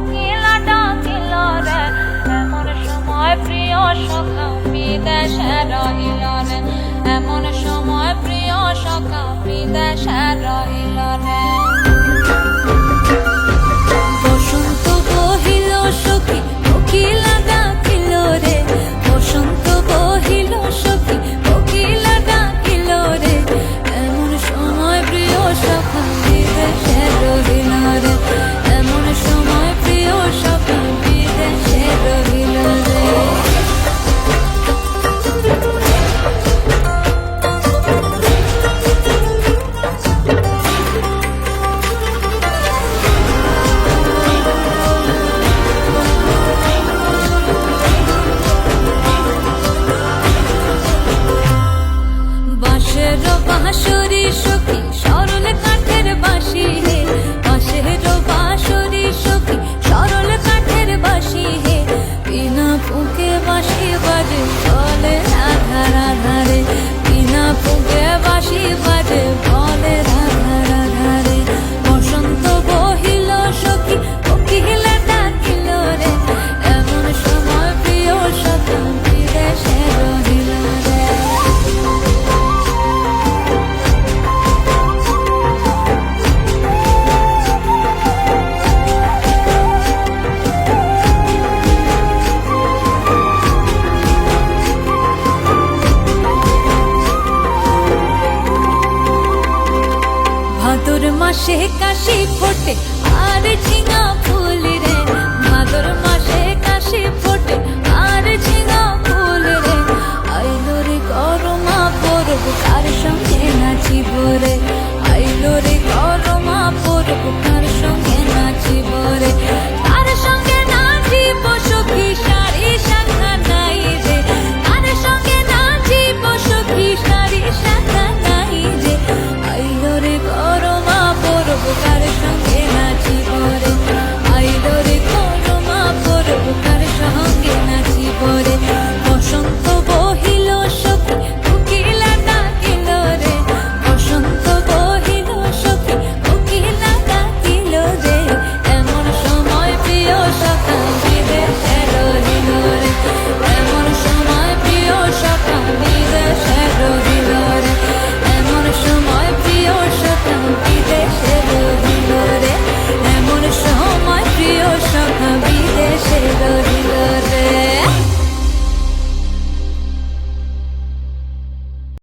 কোকিলা ডাকিল রে, এমন সময় প্রিয় সখা বিদেশে রহিল রে, এমন সময় প্রিয় সখা বিদেশে রহিল রে। বসন্ত বহিল সখী কোকিলা ডাকিল রে, বসন্ত বহিল সখী কোকিলা ডাকিল রে, এমন সময় প্রিয় সখা বিদেশে রহিল রে, এমন সময় প্রিয় সখা বিদেশে রহিল রে। বাঁশের বাঁশরি সখী সরল কাঠের বাঁশি হে, বাঁশের বাঁশরি সখী সরল কাঠের বাঁশি হে, বিনা ফুঁকে বাঁশি বাজে বলে রাধা রাধা রে, বিনা ফুঁকে বাঁশি বাজে বলে রাধা রাধা রে। বসন্ত বহিল সখী কোকিলা ডাকিল রে, এমন সময় প্রিয় সখা বিদেশে রহিল রে। ভাদর মাসে কাশি ফোটে